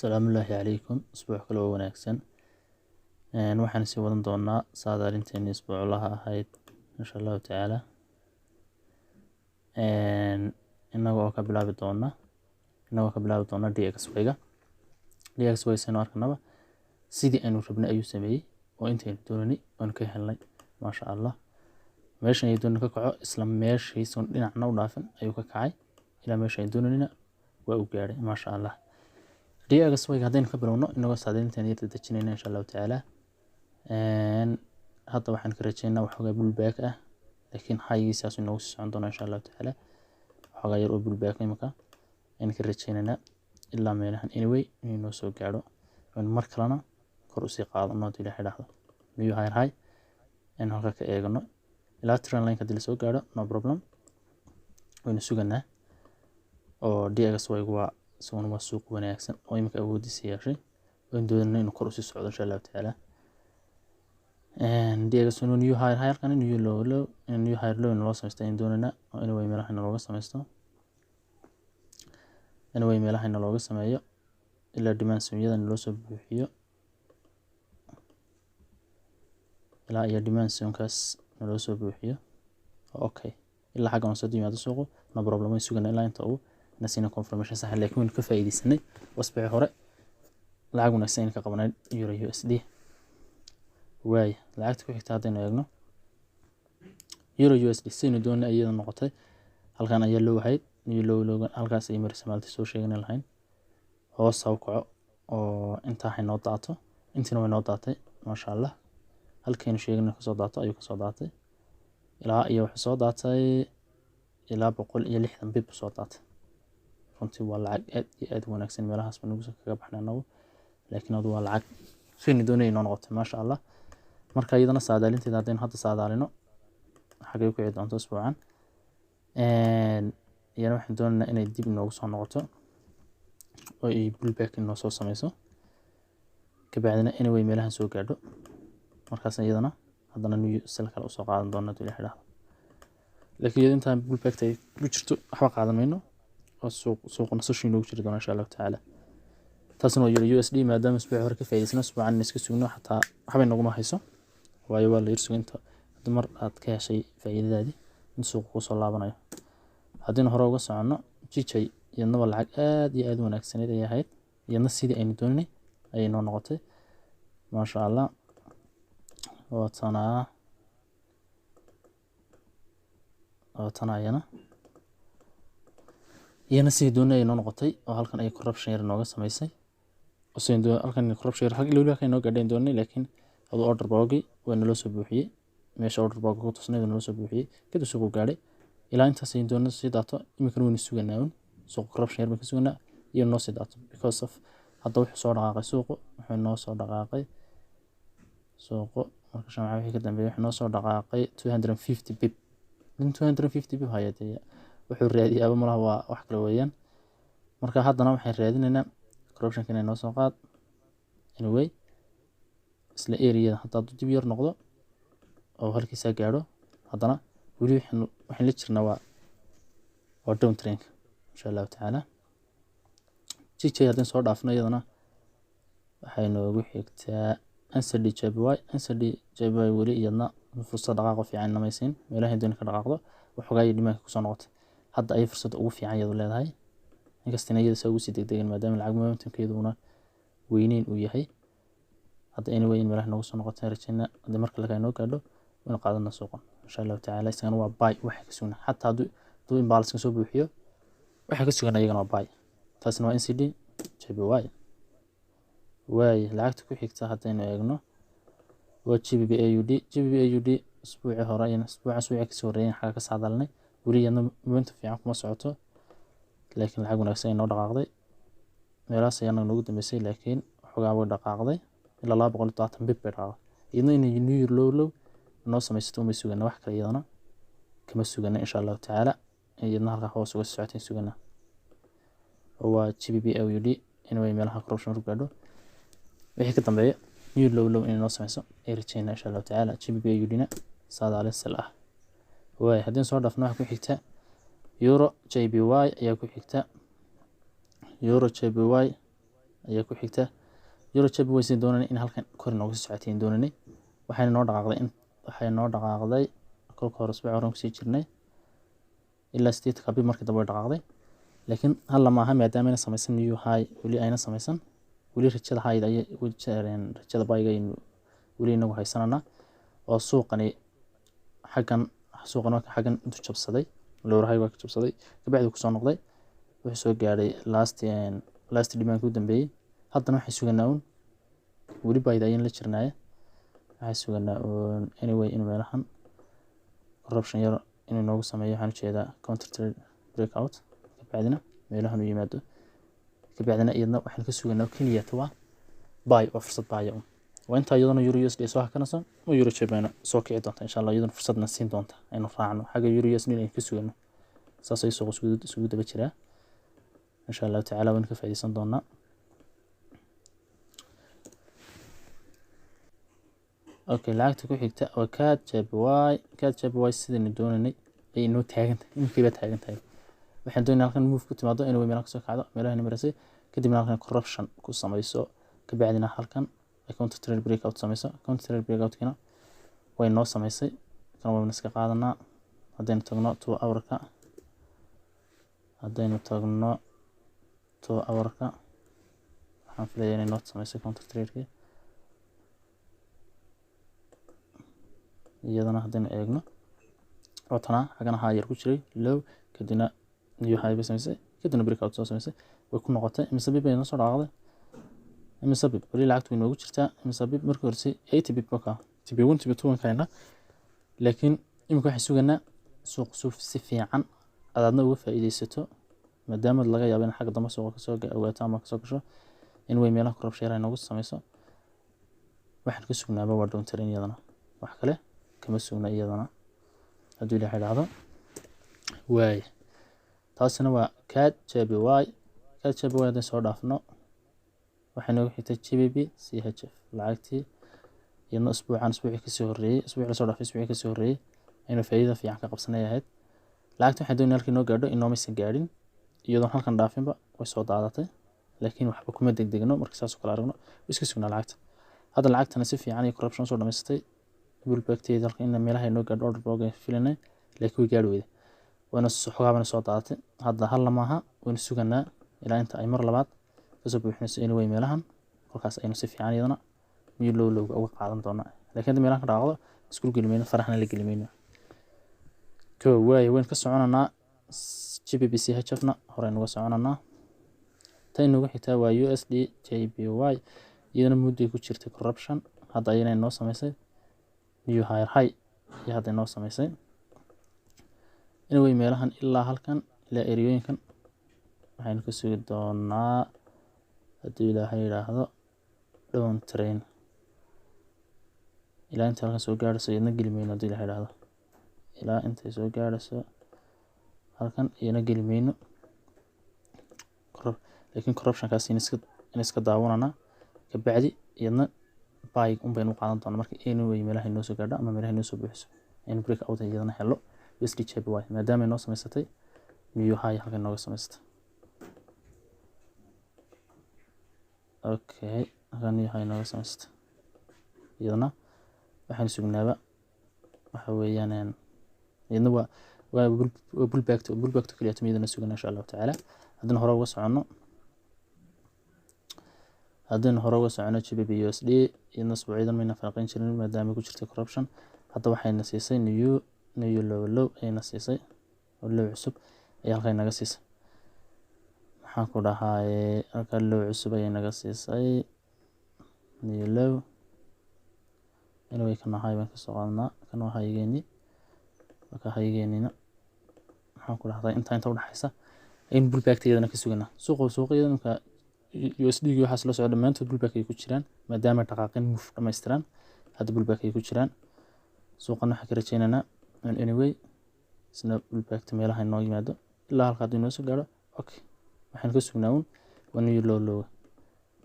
السلام الله عليكم أسبوع كله وناكسن waxaan sii wadan doonaa saadaalinteena isbuuclaha ahayd insha Allah taala inagoo ka bilaabi doona DXY sano arkanaba sidii aynu rabnay ayuu sameeyay oo intaynu doonani aan ka helnay ma sha Allah meeshan ay doonana ka kaco isla meeshiisan dhinacna u dhaafan ayuu ka kacay ila meesha ay doonanina waa u gaaray ma sha Allah DXY hadeen ka bilowno inagoo saadaalinteena yar dejinayna insha Allah taala hadda waxaan ka rajaynaa waxoogaa bullback ah laakiin haygiisaas inoo socon doona insha Allah taala waxoogaa yar oo bullback imika in ka rajaynaa ilaa meelahan anyway inuu soo gaaro mar kalena kor u sii qaadano hadii la xidhaahdo new high in halka ka eegno ilaa trend line hadii la soo gaaro no problem waynu suganaa oo DXY waa suuq wanaagsan oo imika awoodiisa yeeshay oo doonayna inuu kor u sii socdo insha Allah taala DXY new high kan new low loo sameystay doonayna anyway meelahan looga sameysto anyway meelahan looga sameeyo ilaa dimension-yadan loo soo buuxiyo ilaa iyo dimension-kaas loo soo buuxiyo okay ilaa xagga aan soo diimaado suuqo no problem way sugan ilaa inta uu nasina confirmation sax laakiin ka faa'iideysanay wasbici hore lacag wanaagsan ka qabanay euro USD way lacagta ku xigta hadaynu eegno euro USD sinu doonay ayada noqotay halkan ayaa loo wahayd low halkaas ay marisay maalta soo sheegan lahayn hoos soo kaco oo inta ay noo daato intina way noo daatay ma sha Allah halkeen sheegana ka soo daato ayuu ka soo daatay ilaa iyo wax soo daatay ilaa 160 bib soo daatay runtii waa lacag aad wanaagsan meelahaas baan ugu kaga baxnaa laakiin waa lacag sinu doonay inoo noqotay ma sha Allah marka iyadana saadaalinteeda hadeen hadda saadaalino xagee ku ciid doonto isbuucan iyana waxaan doonaynaa inay dib noogu soo noqoto oo ay pullback inoo soo sameyso ka bacdina anyway meelahan soo gaadho markaas iyadana haddana new sell kale u soo qaadan doona hadii la xidhaahdo laakiin intaan pullback ay ku jirto waxba qaadan mayno oo suuqna soo noogu jiri doona insha Allah taala taasna waa USD maadaama isbuuc hore ka faa'iideysano isbuucan iska sugno xataa waxba inaguma hayso waayo waa la yirsugo inta dumar aad ka heshay faa'iidadaadii in suuq ku soo laabanayo hadii hore uga socono jijay iyadna waa lacag aad wanaagsan ay ahayd iyadna sidii aynu doonay ay noo noqotay ma sha Allah oo tanayana iyana sidii doonay ay noo noqotay oo halkan ay corruption yar nooga sameysay oo sidoo halkan corruption yar xaq ilaa ka noo gaadhay doonay laakiin adoo order boogi waa noo soo buuxiyay meesha order boogi ku tusnayda noo soo buuxiyay kadib suuq gaadhay ilaa inta si doonay si daato imika waynu suganaa suuq corruption yar ka suganaa iyo noo si daato because of hadda wuxuu soo dhaqaaqay suuqu wuxuu noo soo dhaqaaqay suuqu marka shamca wixii ka dambeeyay wuxuu noo soo dhaqaaqay 250 bip min 250 bip hay'adaya wuxuu raadiyay aba malaha waa wax kale weeyaan marka haddana waxaan raadinaynaa corruption kana noo soo qaad anyway isla area hadda dib yar noqdo oo halkiisa gaaro haddana wali waxaan la jirnaa waa down trend insha Allah taala jijay hadaan soo dhaafno iyadana waxay noogu xigtaa NCD JPY wali iyadna fursad dhaqaaqo fiican namaysin meelaha doon ka dhaqaaqdo waxoogaa dhimaanka ku soo noqotay hadda ay fursad ugu fiican iyadu leedahay inkastana iyada soo ugu sii degdegan maadaama lacag momentumkeeduna weyneyn uu yahay hadda anyway meelaha noogu soo noqotay rajayna hadii marka laga noo gaadho waan qaadana suuqan insha Allah taala isagana waa buy wax ka sugan hatta haduu imbalance soo buuxiyo waxa ka sugan ayagana waa buy taasna waa NCD JPY way lacagta ku xigta hadaynu eegno waa GBP/AUD isbuuci hore iyo isbuuca ka soo horeeyay xaga ka saadalnay wuriyana momentum fiican kuma socoto laakiin lacag wanaagsan ay noo dhaqaaqday meelaas ayana nagu dambeysay laakiin xogaa way dhaqaaqday ilaa 270 bip dhaqaaqday iyadna inay new low noo samaysto uma sugana wax kale iyadana kama sugana insha Allah taala iyadna halka hoos uga socotay sugana waa GBP/AUD anyway meelaha corruption gaadho wixii ka dambeeya new low in noo samayso ay rajayna insha Allah taala GBP/AUD-na saadaale sal ah way hadii soo dhaafno wax ku xigta euro JPY ayaa ku xigta euro JPY ayaa ku xigta euro JPY sidaan doonanay in halkan kor inooga soo socoteen doonanay waxayna noo dhaqaaqday kolka hore usbuuc hore kusii jirnay ilaa 8 bib markii dambe way dhaqaaqday laakiin hal lama aha maadaama ayna samaysan new high weli ayna samaysan weli rajada high ayay ugu jireen rajada buyga weli inagu haysanana oo suuqani xaggan intuu jabsaday lower high waa ka jabsaday kabacdi ku soo noqday wuxuu soo gaaray last demand ku dambeeyay haddana waxay suganaa weli buyda ayaan la jirnaa waxay suganaa anyway in meelahan corruption yar inuu noogu sameeyo waxaan ujeedaa counter trade breakout kabacdina meelahan u yimaado kabacdina iyadna waxaan ka suganaa keliya waa buy oo fursad buy waa inta iyadana euro USD soo hakanayso oo euro JPY soo kici doonta insha Allah iyadana fursadna siin doonta aynu raacno xagga euro USD inay ka sugano saas ay suuq isugu daba jiraa insha Allah taala waan ka faa'iideysan doonaa okay lacagta ku xigta waa CAD JPY sidaan doonanay ay inoo taagantahay imkiiba taagantahay waxaan doonayaa halkan move ku timaado inuu meelaha ka soo kacdo meelaha nimarsay kadibna halkan corruption ku samayso kabacdina halkan counter trade breakout samayso counter trade breakout kana way noo samaysay kan waan iska qaadanaa haddaynu tagno 2 hour-ka waxaan filayaa inay noo samaysay counter trade-ka iyadana haddaynu eegno watana xagana higher ku jiray low kadibna new high bay samaysay kadibna breakout soo samaysay way ku noqotay misabib ay noo soo dhaqaaqday misabib wali lacagtu way noogu jirtaa misabib markii hore 80 bib ka TB1 TB2 kayna laakiin imika waxay suganaa suuq si fiican aadna uga faa'iideysato maadaama laga yaabo in xagga dambe suuqa ka soo awaato ama ka soo gasho in way meelaha corruption ay noogu samayso waxaan ka sugnaaba waa doon tarin iyadana wax kale kama sugna iyadana haddii la yiraahdo way taasina waa CAD JPY haddii soo dhaafno waxay noogu xigtay GBP CHF lacagtii iyadoo usbuucii ka soo horeeyay usbuucii soo dhaafay usbuucii ka soo horeeyay inuu faa'iido fiican ka qabsanay ahayd lacagta waxay doonayaan halkii noo gaadho inoo maysan gaadhin iyadoo halkan dhaafinba way soo daadatay laakiin waxba kuma degdegno markii saas oo kala aragno iska sugnaa lacagta hadda lacagtana si fiican iyo corruption soo dhamaystay bullback-teeda halka in meelaha inoo gaadho order block ay filanay laakiin way gaadhi weyday waana xogaabana soo daadatay hadda hal lama aha waynu suganaa ilaa inta ay mar labaad kasoo buuxinayso anyway meelahan kolkaas aynu si fiican iyadana miyuu low uga qaadan doonaa laakiin meelahan ka dhaqaaqdo isku gelimayno faraxna la gelimayno wayn ka soconanaa GBP CHF-na hore nuga soconanaa tan nuga xigtaa waa USD JPY iyadana muddo ku jirtay corruption hadda ayana noo samaysay new high iyo hadda noo samaysay anyway meelahan ilaa halkan ilaa eriyooyinkan waxaynu ka sugi doonaa haddii ilaahay yiraahdo down train ilaa inta halkan soo gaarayso iyadna gelimayno haddii ilaahay yiraahdo ilaa intay soo gaarayso halkan iyana gelimayno laakiin corruption-kaas in iska daawanana kabacdi iyadna buy baynu qaadan doonaa marka anyway meelaha inoo soo gaadho ama meelaha inoo soo buuxiso in break out iyadana helo USD JPY maadaama inoo samaysatay new high halkan inooga samaysatay okay halkan new high inooga samaysatay iyadana waxaan sugnaaba waxa weeyaan iyadna waa bullback kaliya tumidana sugan insha Allah taala haddana hore uga socono GBP USD iyadna isbuuciidan mayna farqayn jirin maadaama ku jirtay corruption hadda waxayna siisay new low ayna siisay oo low cusub ayaa halkan naga siisay maxaan ku dhahay halka low cusub ayay naga siisay new low anyway kana high baan ka soo qaadnaa kana waa haygeeni marka haygeennina maxaan ku dhahdaa inta u dhaxaysa in bullback-teedana ka suganaa suuqyada marka USD-ga waxaas la socda dhammaantood bullback ay ku jiraan maadaama dhaqaaqin move dhammaystiran hadda bullback ay ku jiraan suuqana waxaan ka rajaynaynaa anyway isna bullback-ta meelaha inoo yimaado ilaa halka haddii inoo soo gaadho okay waxaan ka sugnaa waa new low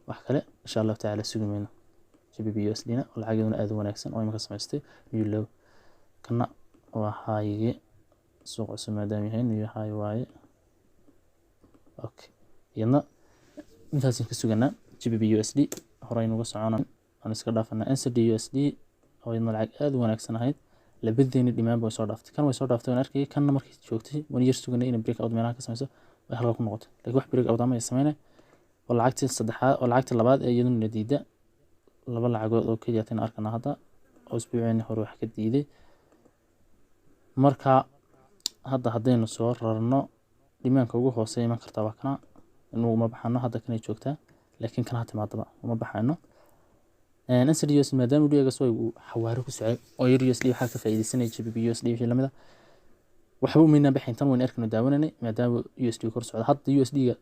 wax kale insha Allah taala sugi mayno GBP USD-na oo lacagiyaduna aad u wanaagsan oo imika samaystay new low kana waa high suuq cusub maadaama yahay new high waaye okay iyadna intaas ka suganaa GBP USD horeynu uga soconaa aan iska dhaafana NZD USD oo iyadna lacag aad u wanaagsan ahayd labadeeni dhimaan bay soo dhaaftay kan way soo dhaaftay waan arkay kanna markii joogtay one year suganay in break out meelaha ka sameyso way halka ku noqotay laakiin wax break out ama ay sameeyeen oo lacagtii saddexaad oo lacagtii labaad ee iyaduna diida laba lacagood oo kaliya tan arkana hadda oo isbuuceen hore wax ka diiday marka hadda haddaynu soo rarno dhimaanka ugu hooseeya iman kartaa waa kana inuu ma baxano hadda kanay joogtaa laakiin kana timaadaba uma baxano NZD USD maadaama uu dhigaas way xawaaro ku socday oo USD waxa ka faa'iideysanay GBP USD wixii lamida waxba u meena bixin tan weyn arkano daawananay maadaama USD kor socdo hadda USD ga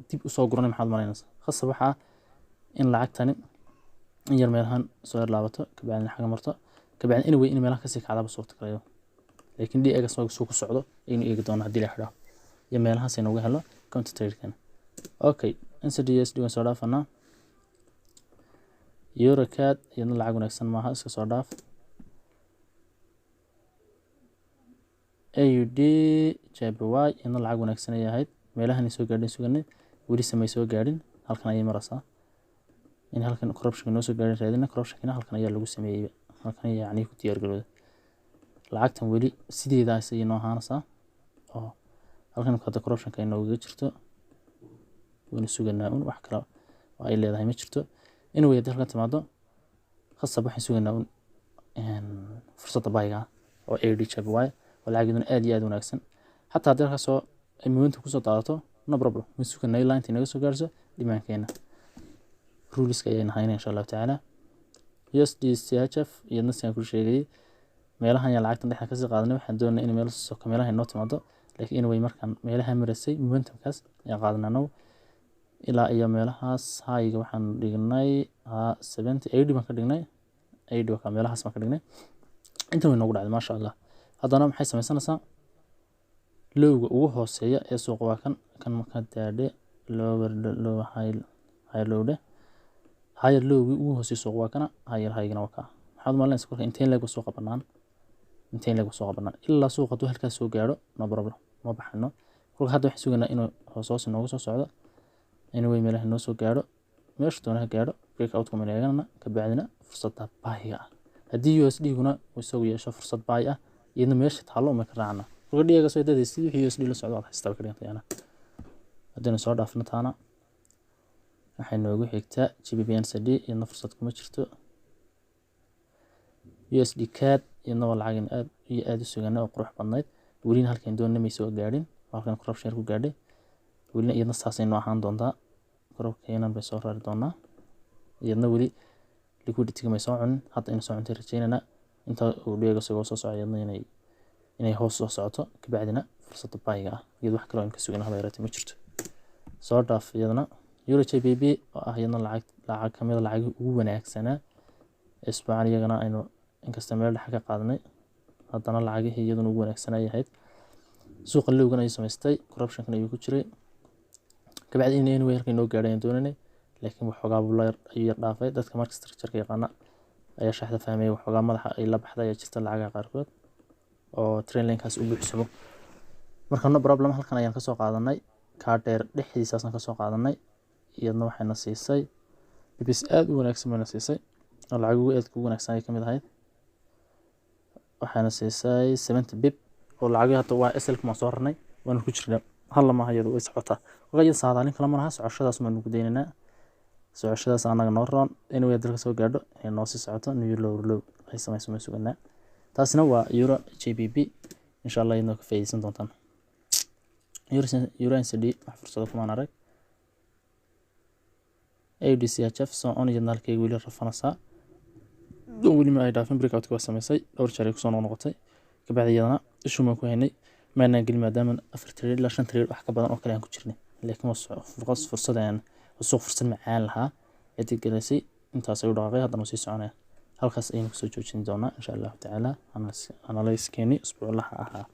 dib u soo guranay maxaad malaynaysaa khasab waxa in lacagtani in yar meelahan soo laabato ka bacdina xaga marto ka bacdina anyway in meelaha ka sii kacdaba suurta kaleeyo laakiin dhiga soo ku socdo inuu eegi doono hadii la xidho iyo meelaha si nooga helo counter trade kan okay NZD USD waan soo dhaafanaa EuroCAD iyadna lacag wanaagsan maaha iska soo dhaaf AUD JPY iyadna lacag wanaagsan ay ahayd meelahan soo gaadhin suganay weli samay soo gaadhin halkan ayay maraysaa in halkan corruption noo soo gaadhin raadina corruption halkan ayaa lagu sameeyay halkan yacni ku diyaar garowday lacagtan weli sideedaas ay noo ahaanaysaa oo halkan ka corruption ka inooga jirto waynu suganaa un wax kale oo ay leedahay ma jirto anyway hadii halkan timaado khasab waxaan suganaa un fursadda bayga oo AUD JPY oo lacagduna aad iyo aad wanaagsan xataa hadii halkaas oo ay momentum ku soo daadato no problem ma suganaa line inaga soo gaarso dhimaankeena rules ka ayayna haynaa insha Allah taala USD CHF iyadna sidaan ku sheegay meelahan ya lacagtan dhexe ka sii qaadanay waxaan doonaynaa in meel soo meelaha inoo timaado laakiin anyway markaan meelaha marasay momentumkaas ayaa qaadanaa ilaa iyo meelahaas hayga waxaan dhignay 70 80 baan ka dhignay 80 waa meelahaas baan ka dhignay inta way noogu dhacday maasha Allah haddana maxay sameysanaysaa lowga ugu hooseeya ee suuqa waa kan marka daadhe low high low higher lowgi ugu hooseeya suuqa waa kana higher highgana waa ka maxaad maalinaysaa marka inteen leeg soo qabanaan ilaa suuqa tuu halkaas soo gaaro no problem ma baxano kulka hadda waxaan suganaa inuu hoos noogu soo socdo anyway meelaha noo soo gaaro meesha doonaha gaaro break out kuma eegana ka bacdina fursadda buy ah haddii USD guna uu soo yeesho fursad buy ah iyadna meesha taalo ma ka raacna kulka dhiga soo dadaysi wixii USD la socdo haystaa ka dhigantayna haddana soo dhaafna taana waxay noogu xigtaa GBP NZD iyadna fursad kuma jirto USD CAD iyadna waa lacag aad u sugan oo qurux badnayd weliina halkan doonay soo gaadhin halkan corruption ku gaadhay weliina iyadna saasay noo ahaan doontaa corruption bay soo raari doonaa iyadna weli liquidity ma soo cunin hadda in soo cuntay rajaynana inta uu dhiga soo socdo iyadna inay hoos soo socoto ka bacdina fursadda buyga ah iyadoo wax kale oo ka sugan haba yaratay ma jirto soo dhaaf iyadna Euro JPY oo ah iyadna lacag kamid lacag ugu wanaagsanaa isbuucan iyagana aynu inkasta meel dhex ka qaadanay haddana lacagihii iyaduna ugu wanaagsan ay ahayd suuqa lowgan ay samaystay corruption kan ayuu ku jiray ka bacdi in way halkay noo gaadheen doonanay laakiin waxoogaa bulayr ayuu yar dhaafay dadka marka structure-ka yaqaana ayaa shaxda fahmay waxoogaa madaxa ay la baxday ayaa jirta lacagaha qaarkood oo train line-kaas u buuxsamo marka no problem halkan ayaan ka soo qaadanay ka dheer dhexdiisaasna ka soo qaadanay iyadna waxayna siisay bibis aad u wanaagsan bayna siisay oo lacag ugu aad ugu wanaagsan ay kamid ahayd waxaana siisay 70 bib oo lacag hadda waa SL kuma soo rarnay waan ku jirnaa hal lama hayado way socotaa waqtiga saadaalin kala maraha socoshadaas ma nugu deynana socoshadaas anaga noo roon inuu dalka soo gaadho ee noo sii socoto new low ay samayso suganaa taasina waa Euro JPY insha Allah inoo ka faa'iideysan doontaan Euro NZD wax fursado kuma arag AUD CHF soo on iyo nalkay wili rafanaysaa weli ma ay dhaafin break out ka samaysay dhowr jeer ay ku soo noqotay ka bacdiyadana ishu ma ku haynay maana gal maadaama 4 trade la 5 trade wax ka badan oo kale aan ku jirnay laakiin waa fursadaan suuq fursad macaan lahaa ee galasay intaas ay u dhaqaaqay haddana sii soconaya halkaas aynu ku soo joojin doonaa insha Allah taala analysis keeni usbuuc laha ahaa